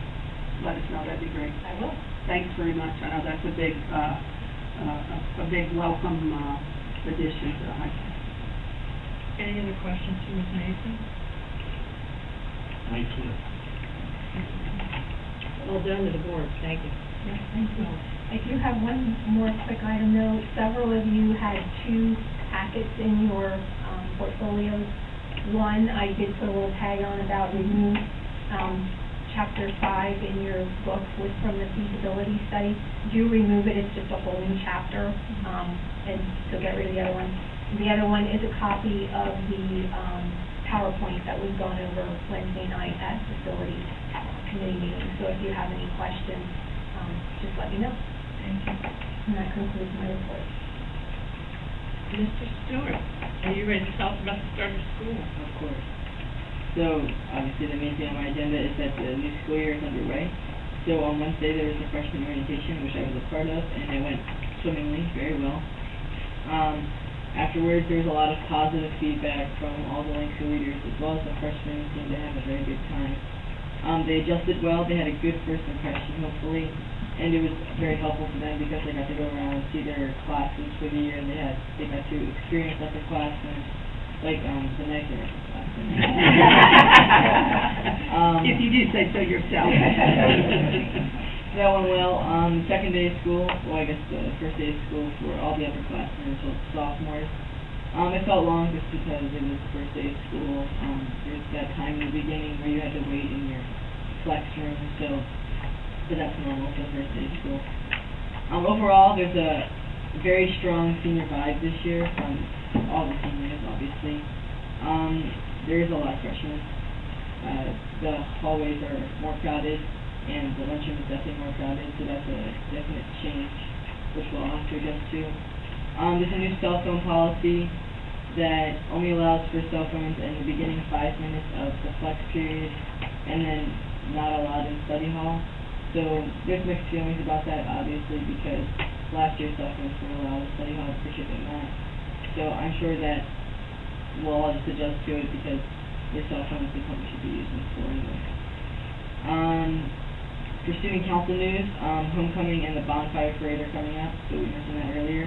let us know, that'd be great. I will. Thanks very much. I know that's a big welcome addition to the high school. Any other questions for Ms. Mason? Nice list. Well done to the board, thank you. Yes, thank you. I do have one more quick item though. Several of you had 2 packets in your portfolios. One, I did put a little tag on about remove chapter 5 in your book was from the feasibility study. Do remove it, it's just a whole new chapter, and so get rid of the other one. The other one is a copy of the PowerPoint that was gone over Wednesday night at facilities committee meeting. So if you have any questions, just let me know. Thank you. And that concludes my report. Mr. Stewart, are you ready to tell us about the start of school? Of course. So, obviously, the main thing on my agenda is that the new school year is underway. So, on Wednesday, there was a freshman orientation, which I was a part of, and it went swimmingly, very well. Afterwards, there was a lot of positive feedback from all the Langston leaders, as well as the freshmen seemed to have a very good time. They adjusted well, they had a good first impression, hopefully, and it was very helpful for them because they got to go around and see their classes for the year, and they got to experience like the class and like the nicer class. If you do say so yourself. That went well. The second day of school, well, I guess the first day of school for all the upperclassmen until sophomores. It felt long just because it was the first day of school. There's that time in the beginning where you had to wait in your flex room, but that's normal for the first day of school. Overall, there's a very strong senior vibe this year from all the seniors, obviously. There is a lot of freshmen. The hallways are more crowded, and the lunchroom is definitely more crowded, so that's a definite change, which we'll have to adjust to. There's a new cell phone policy that only allows for cell phones in the beginning 5 minutes of the flex period, and then not allowed in study hall. So there's mixed feelings about that, obviously, because last year cell phones were allowed in study hall, appreciating that. So I'm sure that we'll all just adjust to it because your cell phone is something you should be using for anyway. For student council news, homecoming and the bonfire parade are coming up, so we mentioned that earlier.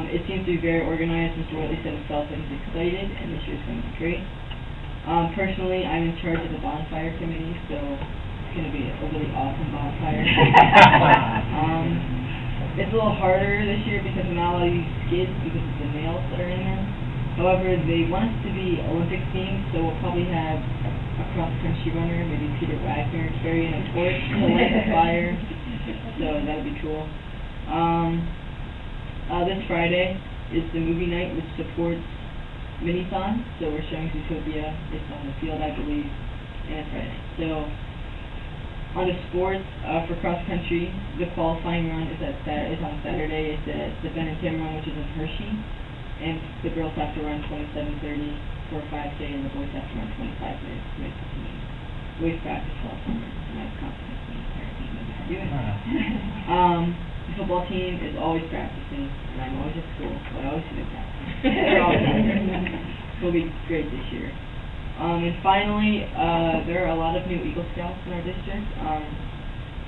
It seems to be very organized. Mr. Whitley said himself that he's excited, and this year's going to be great. Personally, I'm in charge of the bonfire committee, so it's going to be a really awesome bonfire. It's a little harder this year because I'm not allowed to use skids because of the nails that are in them. However, they want us to be Olympic themed, so we'll probably have a cross-country runner, maybe Peter Wagner, carrying a torch to light the fire. So that'll be cool. This Friday is the movie night, which supports Minithon. So we're showing Zootopia. It's on the field, I believe, and it's Friday. So on to sports, for cross-country, the qualifying run is on Saturday. It's at the Ben and Tim run, which is in Hershey. And the girls have to run 27:30 for a 5K, and the boys have to run 25 minutes to make the team. We've practiced all summer, and I have confidence in the entire team that we can do it. The football team is always practicing, and I'm always at school, so I always see them practice. They're always there. It'll be great this year. And finally, there are a lot of new Eagle Scouts in our district.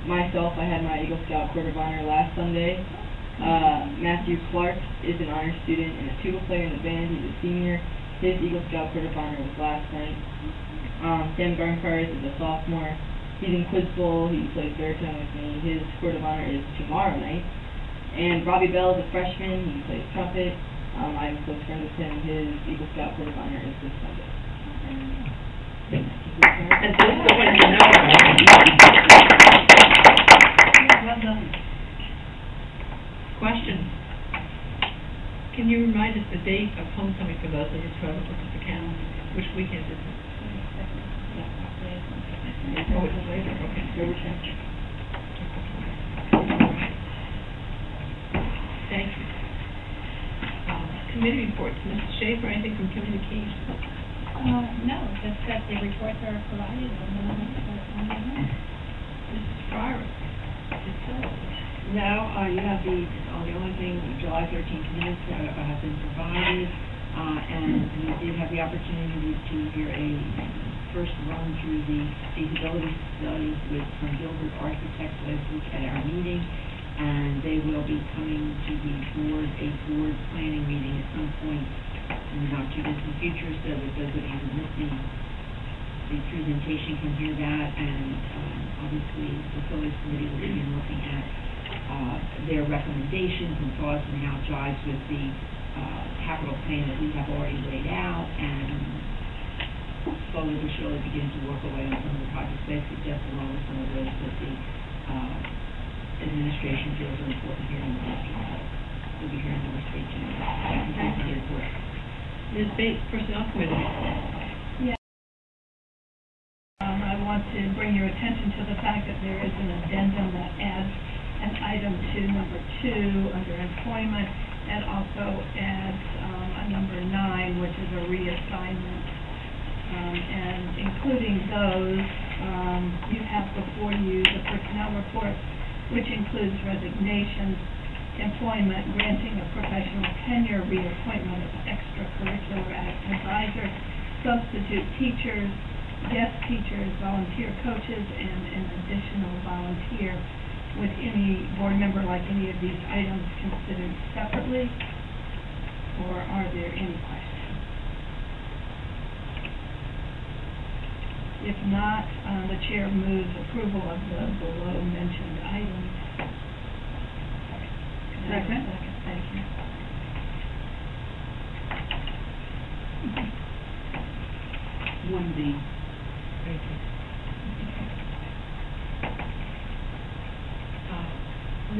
Myself, I had my Eagle Scout Court of Honor last Sunday. Matthew Clark is an honor student and a tuba player in the band. He's a senior. His Eagle Scout Court of Honor was last night. Sam Garncars is a sophomore. He's in Quiz Bowl. He plays baritone with me. His Court of Honor is tomorrow night. And Robbie Bell is a freshman. He plays trumpet. I'm a close friend with him. His Eagle Scout Court of Honor is this Sunday. And just so when you know. Well done. Question. Can you remind us the date of homecoming for those of us who haven't looked at the calendar? Which weekend is it? Oh, it's later, okay. Thank you. Committee reports. Mrs. Schaefer, anything from communications? No, just that the reports are provided on the website. Mrs. Fryer. No, you have the only thing, July 13th minutes have been provided, and we did have the opportunity to hear a first run through the feasibility studies from Gilbert Architects last week at our meeting, and they will be coming to the board, a board planning meeting at some point in the not too distant future, so that those of you who missed the presentation can hear that, and obviously the facilities committee will begin looking at their recommendations and thoughts and how it jives with the capital plan that we have already laid out, and slowly but surely begin to work away on some of the projects they suggest, along with some of those that the administration feels are important here in the district. We'll be hearing more stay tuned. Thank you. Ms. Bates, Personnel Committee. I want to bring your attention to the fact that there is an addendum that adds an item to number 2 under employment, and also adds a number 9, which is a reassignment. And including those, you have before you the personnel report, which includes resignations, employment, granting of professional tenure, reappointment of extracurricular advisor, substitute teachers, guest teachers, volunteer coaches, and an additional volunteer. Would any board member like any of these items considered separately, or are there any questions? If not, the chair moves approval of the below mentioned items. Second. Thank you.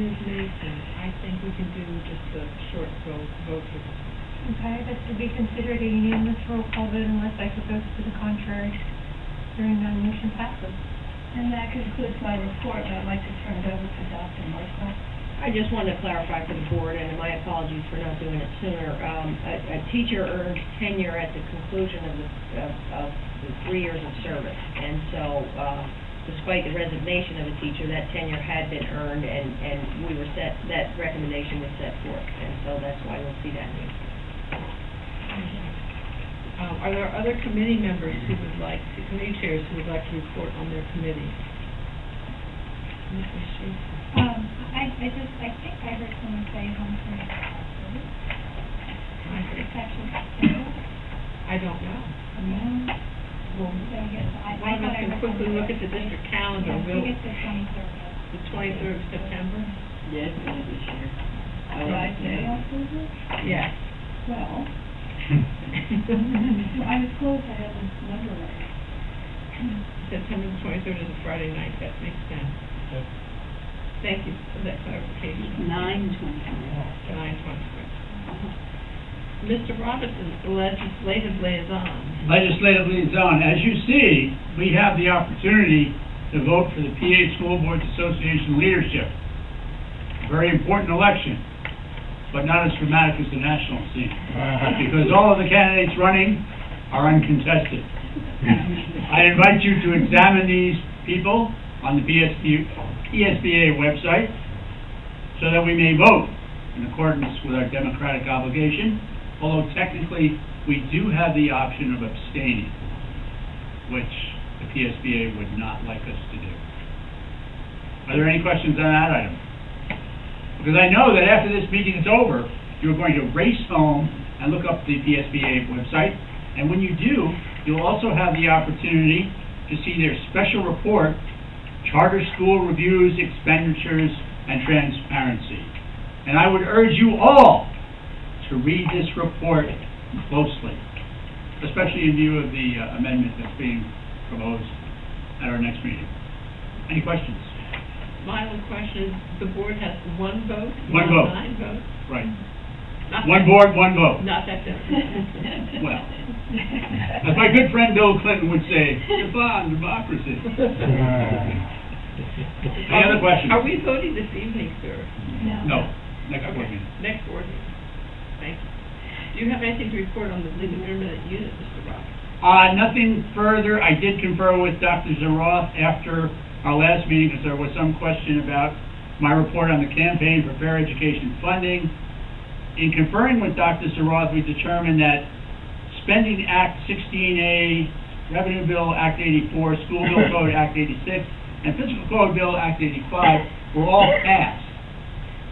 Ms. Mason, I think we can do just a short vote for this one. Okay, that's to be considered a unanimous roll call vote unless I propose to the contrary. Hearing none, motion passes. And that concludes my report, and I'd like to turn it over to Dr. Marshall. I just wanted to clarify for the board, and my apologies for not doing it sooner. A teacher earns tenure at the conclusion of the 3 years of service. And so, despite the resignation of a teacher, that tenure had been earned, and we were that recommendation was set forth. And so that's why we'll see that name. Are there other committee members who would like, committee chairs who would like to report on their committee? Mrs. Schaefer. I think I heard someone say homecoming. I don't know. Well, I one of us can quickly look at the district calendar. I We'll- think it's the 23rd. The 23rd of September? Yes, it is this year. Right now? Yes. Well, I was close, I had this number right. September the 23rd is a Friday night, that makes sense. Thank you for that clarification. 9:20. 9/23. Mr. Robinson, legislative liaison. Legislative liaison, as you see, we have the opportunity to vote for the PA School Boards Association leadership. Very important election, but not as dramatic as the national scene, because all of the candidates running are uncontested. I invite you to examine these people on the PSBA website so that we may vote in accordance with our democratic obligation, although technically we do have the option of abstaining, which the PSBA would not like us to do. Are there any questions on that item? Because I know that after this meeting is over, you're going to race home and look up the PSBA website, and when you do, you'll also have the opportunity to see their special report, Charter School Reviews, Expenditures, and Transparency. And I would urge you all to read this report closely, especially in view of the amendment that's being proposed at our next meeting. Any questions? My only question is, the board has one vote? One not vote. 9 votes? Right. Not One that- board, one vote. Not that different. Well, as my good friend Bill Clinton would say, "Devon, democracy." Any other questions? Are we voting this evening, sir? No. Next board Okay, meeting. next board meeting. Thank you. Do you have anything to report on the League of Intermittent Unit, Mr. Ross? Nothing further. I did confer with Dr. Zaroff after our last meeting because there was some question about my report on the campaign for fair education funding. In conferring with Dr. Zaroff, we determined that Spending Act 16A, Revenue Bill Act 84, School Bill Code Act 86, and Fiscal Code Bill Act 85 were all passed,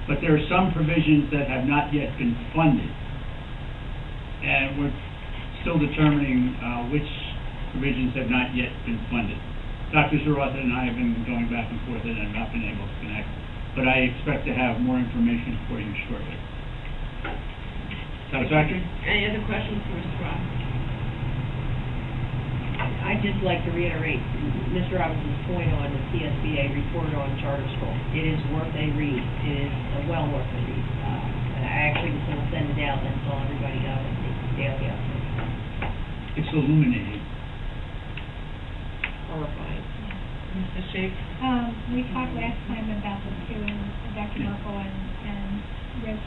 but there are some provisions that have not yet been funded. And we're still determining which provisions have not yet been funded. Dr. Zaroff and I have been going back and forth and have not been able to connect, but I expect to have more information for you shortly. Satisfactory? Any other questions for Mr. Ross? I'd just like to reiterate Mr. Robinson's point on the PSBA report on charter school. It is worth a read. It is well worth a read. And I actually was going to send it out and tell everybody got it. It's daily update. It's illuminating. Horrifying. Mr. Shake? We talked last time about the two, Dr. Merkel and Rich,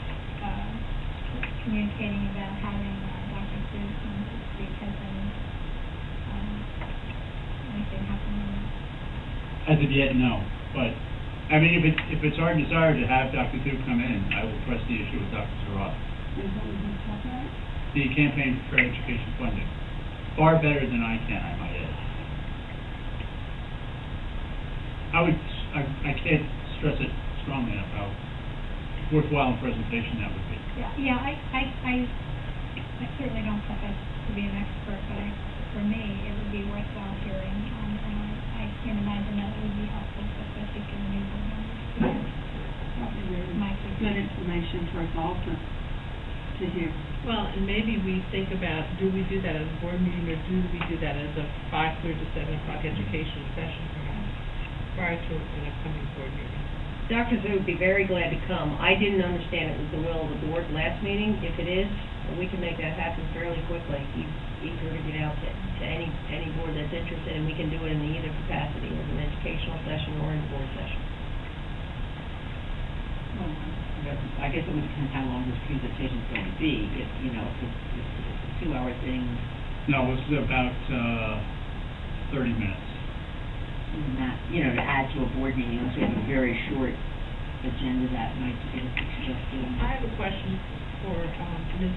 communicating about having Dr. Seuss come to speak. Has anything happened? As of yet, no. But, I mean, if it's our desire to have Dr. Thu come in, I will press the issue with Dr. Zaroff. And who was he talking about? The campaign for fair education funding. Far better than I can, I might add. I can't stress it strongly enough how worthwhile a presentation that would be. Yeah, I certainly don't profess to be an expert, but for me, it would be worthwhile hearing, and I can imagine that it would be helpful, especially for the new board members. Good information for us all to hear. Well, and maybe we think about, do we do that as a board meeting, or do we do that as a 5:30 to 7 o'clock educational session, perhaps, prior to an upcoming board meeting? Dr. Zoo would be very glad to come. I didn't understand it was the will of the board last meeting. If it is, we can make that happen fairly quickly. He's eager to get out to any board that's interested, and we can do it in either capacity, as an educational session or in a board session. I guess it would depend how long this presentation's going to be, if, you know, if it's a 2-hour thing, No, this is about 30 minutes. and that, you know, to add to a board meeting, unless we have a very short agenda that night to get us suggested. I have a question for Ms.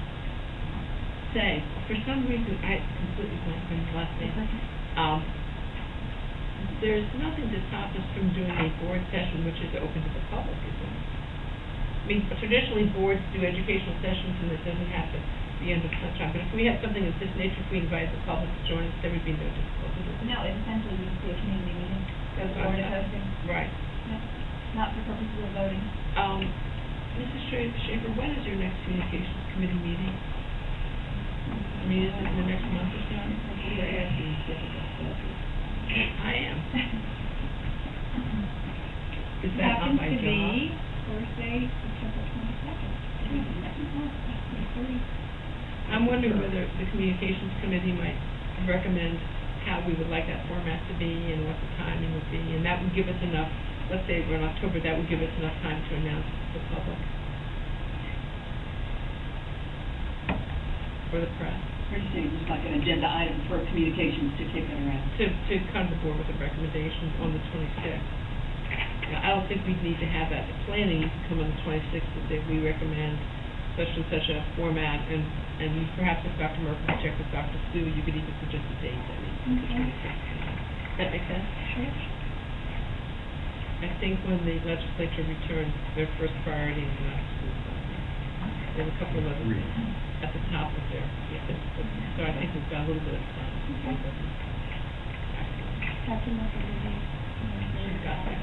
Say. For some reason, I completely blanked on his last name. There's nothing to stop us from doing a board session which is open to the public, is there? I mean, traditionally, boards do educational sessions and it doesn't have to be under such time. But if we have something of this nature, if we invite the public to join us, there would be no difficulty. No, it essentially would be a community meeting, that the board is hosting, Right. not for purposes of voting. Mrs. Schaefer, when is your next communications committee meeting? I mean, is it in the next month or so? You're asking difficult questions. I am. Is that not my Happens to job? be Thursday, September 22nd. I'm wondering whether the communications committee might recommend how we would like that format to be and what the timing would be, and that would give us enough, let's say we're in October, that would give us enough time to announce to the public. Or the press. We're just saying, just like an agenda item for communications to kick it around. To come to the board with a recommendation on the 26th. Now, I don't think we'd need to have that at planning. You can come on the 26th and say, we recommend such and such a format, and you perhaps if Dr. Murphy could check with Dr. Sue, you could even suggest a date, I mean, the 26th. That make sense? Sure. I think when the legislature returns, their first priority is not school funding. They have a couple of others at the top of their, so I think we've got a little bit of time. Captain Murphy, She's got that.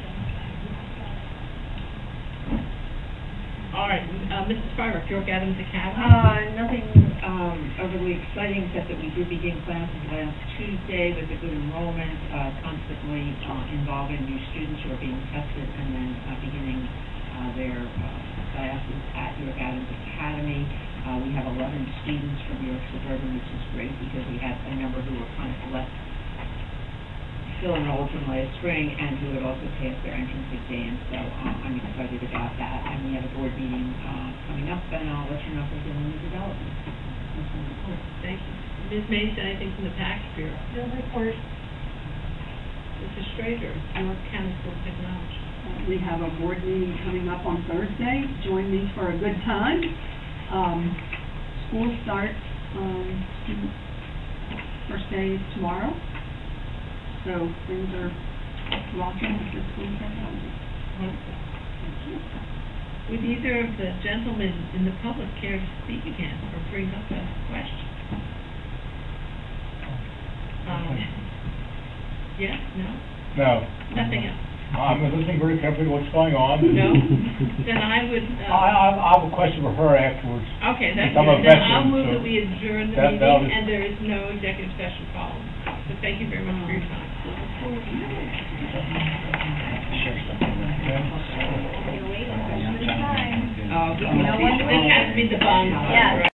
All right, Mrs. Fyrick, York Adams Academy. Nothing overly exciting, except that we did begin classes last Tuesday with a good enrollment, constantly involving new students who are being tested and then beginning their classes at York Adams Academy. We have 11 students from York Suburban, which is great because we had a number who were kind of left still enrolled from last spring and who had also passed their entrance exam, so I'm excited about that. And we have a board meeting coming up, and I'll let you know if there's any new developments. Thank you. Ms. Mason, anything from the Tax Bureau? No report. Mrs. Schrader, York County School of Technology. We have a board meeting coming up on Thursday. Join me for a good time. School starts, first day is tomorrow. So things are rocking with the school of technology. Would either of the gentlemen in the public care to speak again or bring up a question? Yes, no? No. Nothing else? I'm listening very carefully to what's going on. No? Then I would, I have a question for her afterwards. okay, that's I'm a good. Then I'll veteran, move so that we adjourn the that'll meeting, be- and there is no executive session following. So thank you very much for your time. You're waiting for some time. This has to be the bond. Yes.